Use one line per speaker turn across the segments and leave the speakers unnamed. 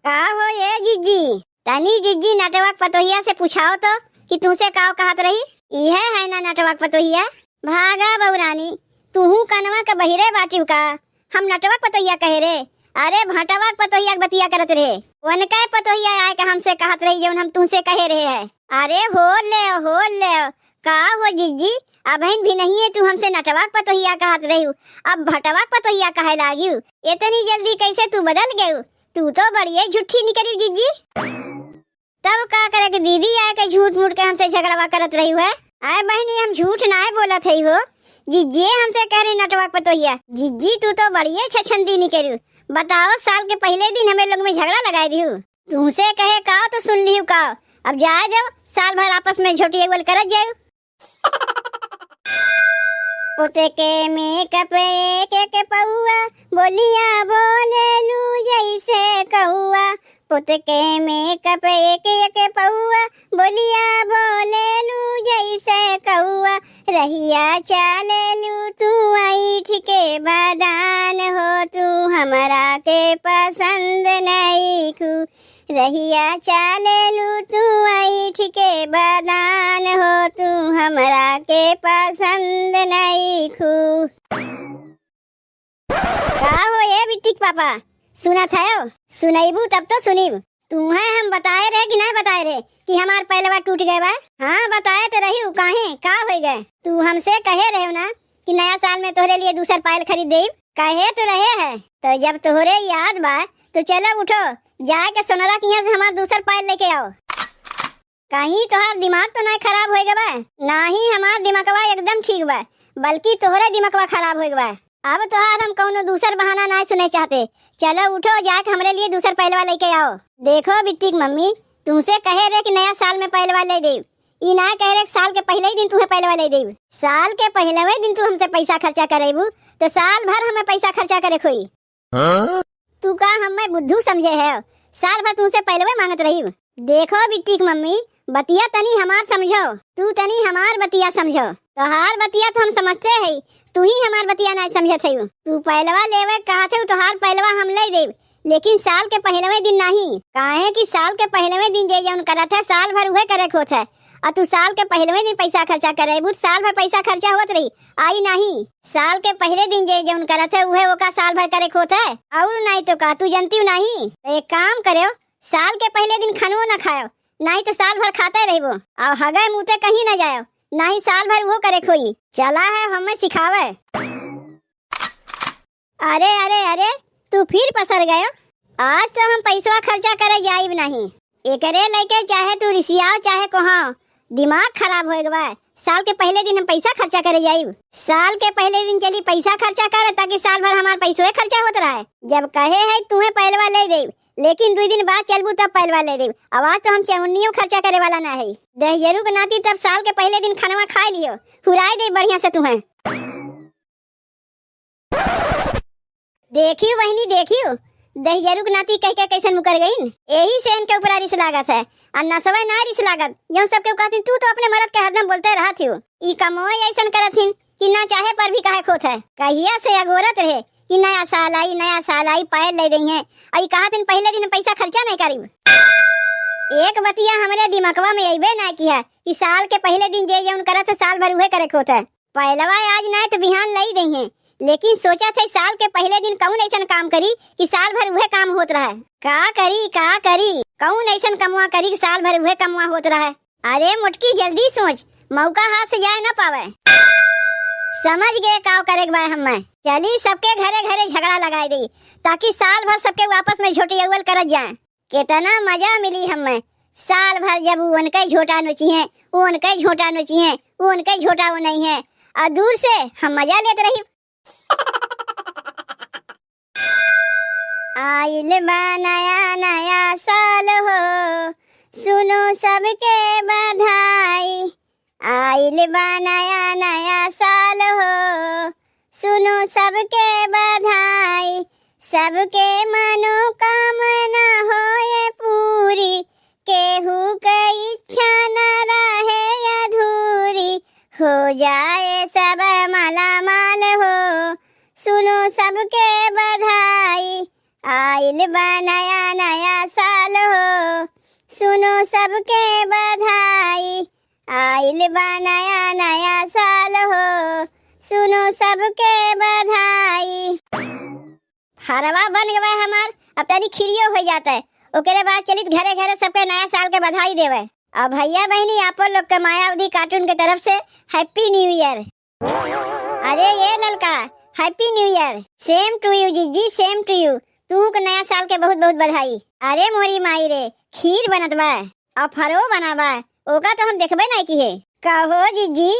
का हो ये जिज्जी? तनी जिज्जी नटवक पतोहिया से पूछाओ तो कि तुमसे काव कहत रही। इहे है ना नटवक पतोहिया? भागा बउरानी, तूहू कनवा का बहिरे बाटिव का? हम नटवक पतोहिया कहे रे? अरे भटवक पतोहिया बतिया करत रहे। उनका पतोहिया आए का हमसे कहत रही जौन हम तुमसे कहे रहे है। अरे हो ले का हो जिज्जी? अबहिन भी नहीं है तू हमसे नटवक पतोहिया कहत रही, अब भटवक पतोहिया कहे लागी। इतनी जल्दी कैसे तू बदल गयू? तू तो बढ़िया झूठी निकली जिज्जी। तब का करे कि दीदी आए के झूठ मूठ के हमसे झगड़वा करत रही है। आए बहनी हम झूठ ना बोलत है हो। जिज्जी हमसे कह रही नटवक पतोहिया। जिज्जी तू तो बढ़िया छछंदी निकली। बताओ साल के पहले दिन हमें लोग में झगड़ा लगाई दी। तुमसे कहे का तो सुन ली का। अब जाए दो, साल भर आपस में झोटी एगोल करत जाओ। पोते के मेकअप के पौआ, बोलिया बोले लू जैसे कौआ। पोते के मेकअप एक पौआ, बोलिया बोले लू जैसे कौआ। रहिया चाले लू तू ऐठ के बदान हो, तू हमरा के पसंद नहीं खू। रहिया चाले लू तू ऐठ के बदान हो, तू हमरा के पसंद नहीं खू। का हो ये बिट्टी पापा? सुना था सुनैबू तब तो सुनीब। तुम्हें हम बताए रहे कि नहीं बताए रहे कि हमार पहलवा टूट गए बा? हाँ बताए तो रही हूँ। काहे का हो गए? तू हमसे कहे रहे हो ना कि नया साल में तोहरे लिए दूसर पायल खरीद दे। कहे तो रहे है, तो जब तोहरे याद बा तो चलो उठो, जाए के सोनरा के यहाँ से हमार दूसर पायल लेके आओ। कहीं तोहार दिमाग तो नहीं खराब हो गया? नहीं, हमार दिमागवा एकदम ठीक बा, बल्कि तोहरे दिमागवा खराब हो गया। अब तोहार हम कौनो दूसर बहाना नहीं सुने चाहते। चलो उठो, जाके हमरे लिए दूसर पहलवा लेके आओ। देखो बिट्टी मम्मी, तुमसे कहे रहे कि नया साल में पहलवा ले दे, ई ना कह रहे साल के पहले ही दिन तुम्हें पहलवा ले दे। साल के पहले दिन तू हमसे पैसा खर्चा करेबू तो साल भर हमें पैसा खर्चा करे खोई। तू का हमें बुद्धू समझे है? साल भर तुमसे पहलवे मांगत रही। देखो बिट्टी मम्मी, बतिया तनी हमार समझो, तू तनी हमार बतिया समझो। तोहार बतिया तो हम समझते है, तू ही हमार बतिया नहीं समझत है। तू पहलवा लेवे कहत है, तोहार पहलवा हम ले देव, लेकिन साल के पहलवे दिन नहीं। काहे कि साल के पहलवे दिन जे जौन करत है साल भर उहे करे होत है, और तू साल के पहलवे दिन पैसा खर्चा करे बुत साल भर पैसा खर्चा होत रही आई नहीं। साल के पहले दिन जे जौन करत है उहे ओका साल भर करे होत है, और नहीं तो का तू जानती नहीं। तो एक काम करो, साल के पहले दिन खानो न खाओ, नहीं तो साल भर खाते रहो, और हगे मुँह कहीं न जाओ, नहीं साल भर वो करे खोई। चला है हमें सिखावे। अरे अरे अरे, तू फिर पसर गयो। आज तो हम पैसा खर्चा करे जाइब नहीं। एकरे लेके चाहे तू रिसियाओ चाहे कहो, दिमाग खराब हो गया। साल के पहले दिन हम पैसा खर्चा करे जाइब? साल के पहले दिन चली पैसा खर्चा करे ताकि साल भर हमार पैसों खर्चा होता रहे। जब कहे है तुम्हें पहलवा ले दे, लेकिन 2 दिन बाद चलबू तब पहलवा ले दे। आवाज तो हम चौनियों खर्चा करे वाला ना है। दहजरू के नाती तब साल के पहले दिन खानवा खा लियो, हुराई दे बढ़िया से तुम्हें। देखियो बहनी देखियो, दहजरू के नाती कह के कैसे मुकर गई। यही से इनके ऊपर रिस लागत है, और नसवे ना रिस लागत जो सबके कहती तू तो अपने मर्द के हरदम बोलते रहा थी। ई कमोय ऐसन करत हिन कि ना चाहे पर भी कहे खोत है। कहिया से अगोरत रहे कि नया साल आई पायल ले रही है, और कहा दिन पहले दिन पैसा खर्चा नहीं करी। एक बतिया हमारे दिमागवा में अइबे ना किया कि साल के पहले दिन जे जौन करत है साल भर उहे करे होता है। पहलवा आज ना तो बिहान लाई दई है, लेकिन सोचा थे साल के पहले दिन कौन ऐसा काम करी कि साल भर उहे काम होत रहा है। का करी कौन ऐसा कमुआ करी कि साल भर उहे कमुआ होत रहा है। अरे मुटकी जल्दी सोच, मौका हाथ से जाए ना पावे। समझ गए काव करे के बा हमें। चली सबके घरे घरे झगड़ा लगाई दी ताकि साल भर सबके वापस में झोटी अव्वल करत जाए। कितना मजा मिली हमें साल भर, जब उनके झोटा नोची है, उनके झोटा नोची है, उनके झोटा वो नहीं है, और दूर से हम मजा लेते रही। आइल बा नया नया साल हो, सुनो सबके बधाई। आइल बा नया नया साल हो, सुनो सबके बधाई। सबके मनोकामना होए पूरी, केहू के इच्छा न रहे अधूरी। हो जाए सब माला माल हो, सुनो सबके बधाई। आइल बा नया नया साल हो, सुनो सबके बधाई। आइल बा नया नया साल हो, सुनो सबके बधाई। हरवा बन गवा हमार, अब तनी खिरियो हो जाता है। ओकरे बाद चलित घरे घरे सबके नया साल के बधाई देवे। और भैया बहनी आप लोग के मायावती कार्टून के तरफ से हैप्पी न्यू ईयर। अरे ये ललका, happy new year. Same to you जीजी, सेम टू यू। तू के नया साल के बहुत बहुत बधाई। अरे मोरी माई रे, खीर बनत बा और फरो बनाबा, ओका तो हम देखबे नहीं किए। कहो जीजी,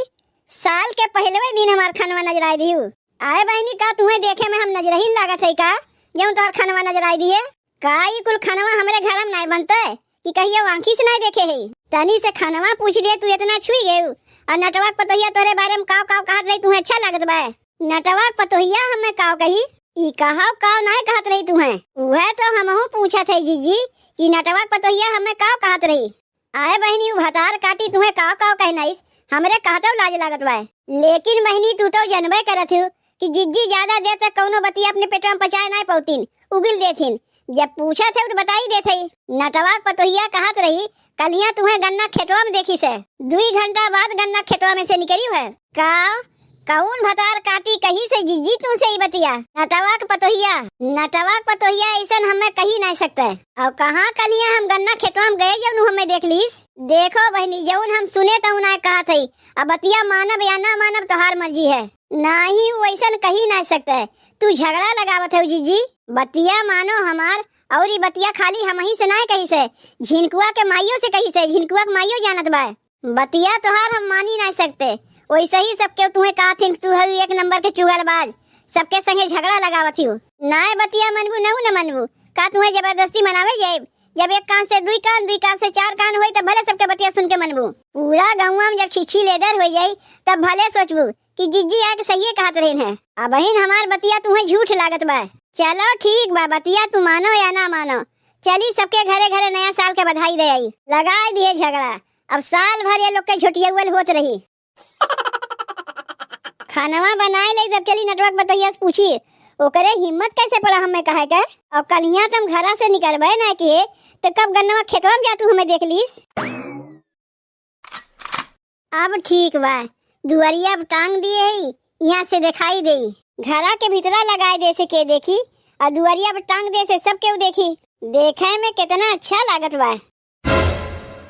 साल के पहलवे दिन हमार खानवा नजर आई दिहु। आए बहनी, का तुम्हें देखे में हम नजर ही लागत है का? जौन तोहर खानवा नजर आई दिए का? ई कुल खानवा हमरे घर में नहीं बनते कि कहियो आंखी से नहीं देखे है। तनी से खानवा पूछ लिए, तू इतना छुई गए। और नटवा पतोहिया तोरे बारे में काव काव कहत रही, तुम्हें अच्छा लागत बा? नटवा पतोहिया हमें काव कही? ई कहाव काव नहीं कहत रही तुम्हें? वह तो हमहू पूछत है जीजी कि नटवा पतोहिया हमें काव कहत रही। आए बहनी, भतार काटी तुम्हें काव काव कहनाइस, हमरे कहतो लाज लागत बा। लेकिन बहनी, तू तो जनबे करत हो कि जिज्जी ज्यादा देर तक कौनो बतिया अपने पेटवा में पचाए नहीं पौतीन, उगिल देथिन। जब पूछा थे तो बताई देते। नटवा पतोहिया कहत रही, कलिया तुम्हें गन्ना खेतवा में देखी से 2 घंटा बाद गन्ना खेतवा में से निकली है का? कौन भतार काटी कही से जीजी तू से ही बतिया? नटवा पतोहिया ऐसा हमें कही नहीं सकते। और कहाँ कलिया हम गन्ना खेतवा में गए जब हमें देख लीस। देखो बहनी, जौन हम सुने तो ना कहा थी। अब बतिया मानब या ना मानब तोहार मर्जी है। नहीं वैसा कही नहीं सकते। तू झगड़ा लगावत है जीजी। बतिया मानो हमार, और बतिया खाली हम ही से ना कही से, झिनकुआ के माइयों से कही से। झिनकुआ के माइयों जानत बा। बतिया तोहार हम मानी नहीं सकते। वैसे ही सबके तुम्हें कहा थी तू है 1 नंबर के चुगलबाज, सबके संगे झगड़ा लगावत हो। ना बतिया मनबू न मनबू का? तुम्हें जबरदस्ती मनावे जाए? जब 1 कान से 2 कान, 2 कान से 4 कान होई तब भले सबके बतिया सुन के मनबू। पूरा गाँव में जब छिछी लेदर हो जाये तब भले सोचबू कि जीजी आके सही कहत रही है। अब बहन, हमार बतिया तुम्हें झूठ लागत बा। चलो ठीक बा, बतिया तू मानो या ना मानो, चली सबके घरे घरे नया साल के बधाई दे आई। लगा दिए झगड़ा, अब साल भर ये लोग के झुटियौल होत रही। खानवा बनाए ले तब चली नटवा बतैया से पूछी, ओकरे हिम्मत कैसे पड़ा हमें कहे के? और कलिया तुम घरा से निकलबे ना किए तो कब गन्नवा खेतवा में जातू हमें देख लीस। अब ठीक बा, दुआरिया टांग दिए है, यहाँ से दिखाई दे। घरा के भीतरा लगाए दे से के देखी, और दुआरिया पर टांग दे से सब केहू देखी। देखे में कितना अच्छा लागत बा।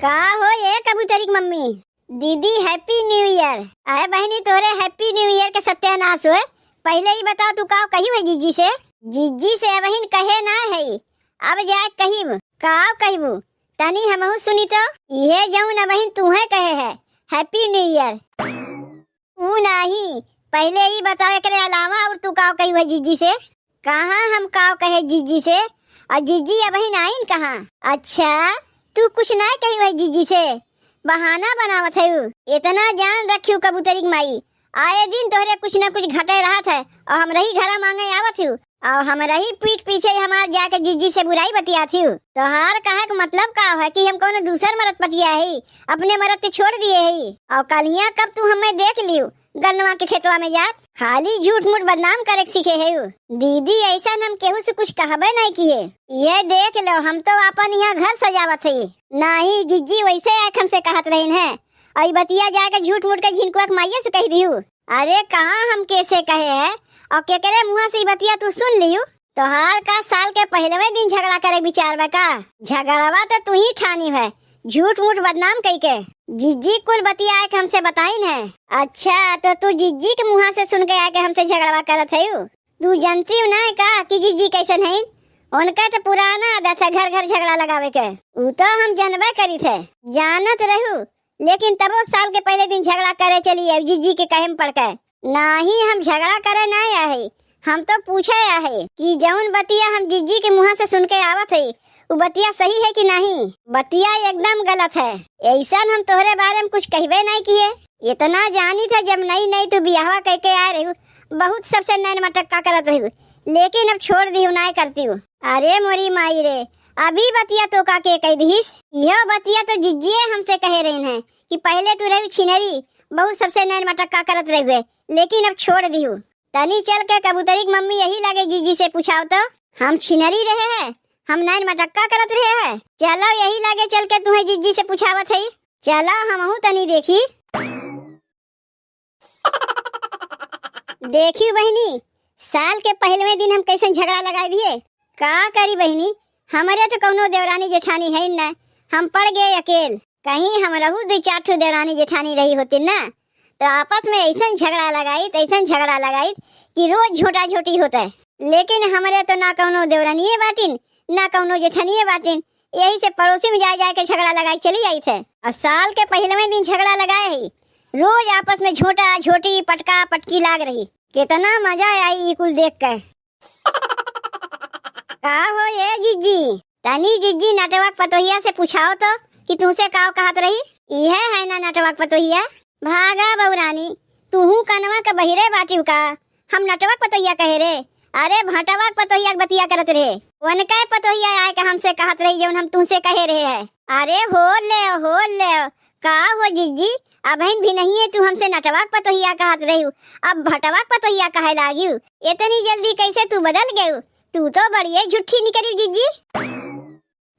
का हो ये कबूतरी की मम्मी? दीदी हैप्पी न्यू ईयर। आए बहनी, तोरे हैप्पी न्यू ईयर के सत्यानाश हुए। पहले ही बताओ तू का कही हुई जीजी से? जीजी से बहन कहे ना है, अब जाए कही काव कहबू तनी हमहू सुनी तो। ये जौन बहन तुम्हें कहे है हैप्पी न्यू ईयर, ऊ नहीं, पहले ही बताओ एकरे अलावा और तू काव कही हुई जीजी से? कहाँ हम काव कहे जीजी से? और जीजी अब बहन आइन कहाँ? अच्छा, तू कुछ ना कही हुई जीजी से, बहाना बनावत है। इतना जान रखियो कबूतरी की माई, आए दिन तोहरे कुछ न कुछ घटे रहा था और हम रही घरा मांगे आवत हूँ, और हम रही पीठ पीछे हमार जाके जीजी से बुराई बतियाती हूँ। तोहार कहे का मतलब का है कि हम कौन दूसर मरद पटिया है, अपने मरद के छोड़ दिए है? और कलिया कब तू हमें देख लियो गन्नवा के खेतवा में जात? खाली झूठ मूठ बदनाम करे सीखे है। दीदी ऐसा हम केहू से कुछ कहबे नहीं किए। ये देख लो, हम तो अपन यहाँ घर सजावत है। नहीं जीजी वैसे आके हमसे कहत रही है, और बतिया जाके झूठ मूठ के झिनकुआ के माइया से कह दियो। अरे कहाँ हम कैसे कहे है, और केकरे मुँह से बतिया तू सुन लियो? तोहार का साल के पहलवे दिन झगड़ा करे विचार बा का? झगड़वा तो तू ही ठानी है, झूठ मूठ बदनाम कही के। जीजी कुल बतिया आके हमसे बताइन है। अच्छा, तो तू जीजी के मुँह से सुन के आके हमसे झगड़वा करत है? तू जानती ना का कि जीजी कैसन है? उनका तो पुराना आदत है घर घर झगड़ा लगावे के। ऊ तो हम जानबे करी थे, जानत रहू, लेकिन तबो साल के पहले दिन झगड़ा करे चलिए जीजी के कहे में पड़ के। नहीं, हम झगड़ा करे नहीं आए, हम तो पूछे आए कि जौन बतिया हम जीजी के मुँह से सुन के आवत है वो बतिया सही है कि नहीं? बतिया एकदम गलत है। ऐसा हम तोहरे बारे में कुछ कहबे नहीं किए। इतना जानी था जब नई तू बियाह कह के आ रही, बहुत सबसे नैन मटक्का करत रही, लेकिन अब छोड़ दी नहीं करती हूँ। अरे मोरी माई रे, अभी बतिया तो का के कह दीस? यह बतिया तो जिज्जिए हमसे कहे रही है कि पहले तू रही छिनरी, बहुत सबसे नैन मटक्का करत रहे, लेकिन अब छोड़ दी हूँ। तनी चल के कबूतरी की मम्मी यही लगे जीजी से पूछाओ तो। हम छिनरी रहे हैं, हम नैन मटक्का करत रहे हैं। चलो यही लागे चल के तुम्हें जिज्जी से पूछावत है। चलो हमहू तनी देखी। देखी बहनी, साल के पहलवे दिन हम कैसे झगड़ा लगाए दिए। का करी बहनी, हमारे तो कौनो देवरानी जेठानी है न, हम पड़ गए अकेल। कहीं हम रहू 2-4 ठो देवरानी जेठानी रही होती ना, तो आपस में ऐसा झगड़ा लगाई कि रोज झोटा झोटी होता है। लेकिन हमारे तो ना कौनो देवरानी बाटिन ना कौनो जेठानी बाटिन, यही से पड़ोसी में जा के झगड़ा लगाई चली आई थे। और साल के पहलवे दिन झगड़ा लगाए ही, रोज आपस में झोटा झोटी पटका पटकी लाग रही। कितना मजा आई कुल देख कर। का हो ये जिज्जी, तनी जिज्जी नटवक पतोहिया से पूछाओ तो कि तुमसे का कहत रही। यह है ना नटवक पतोहिया। भागा बउरानी, तूहू कनवा का बहिरे बाटिव का, हम नटवक पतोहिया कहे रे। अरे भटवक पतोहिया बतिया करत रहे, उनका पतोहिया आए के हमसे कहत रही जौन हम तुमसे कहे रहे है। अरे हो ले का हो जिज्जी, अबहिन भी नहीं है तू हमसे नटवक पतोहिया कहत रही, अब भटवक पतोहिया कहे लागी। इतनी जल्दी कैसे तू बदल गयू, तू तो बढ़िया झूठी निकली जिज्जी।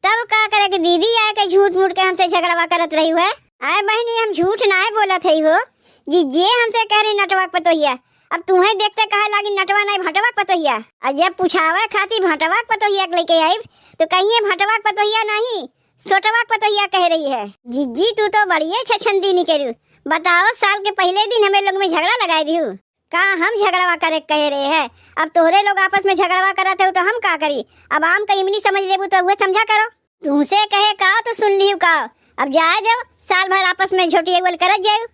तब का करे कि दीदी आए के झूठ मूठ के हमसे झगड़वा करत रही है। आए बहनी, हम झूठ ना बोलत है हो, जिज्जी हमसे कह रही नटवक पतोहिया। अब तुम्हें देखते कहे लागी नटवा नहीं भटवक पतोहिया। और जब पूछावे खाती भटवक पतोहिया लेके आई तो कहिए भटवक पतोहिया नहीं सोटवक पतोहिया कह रही है। जिज्जी तू तो बढ़िया छछंदी निकलू। बताओ, साल के पहले दिन हमें लोग में झगड़ा लगाई दी का हम झगड़वा करे कह रहे हैं। अब तोहरे लोग आपस में झगड़वा करत हो तो हम का करी। अब आम का इमली समझ लेबू तो वो समझा करो। तुमसे कहे का तो सुन लियो का, अब जाए दो, साल भर आपस में झोटी एगोल करत जाओ।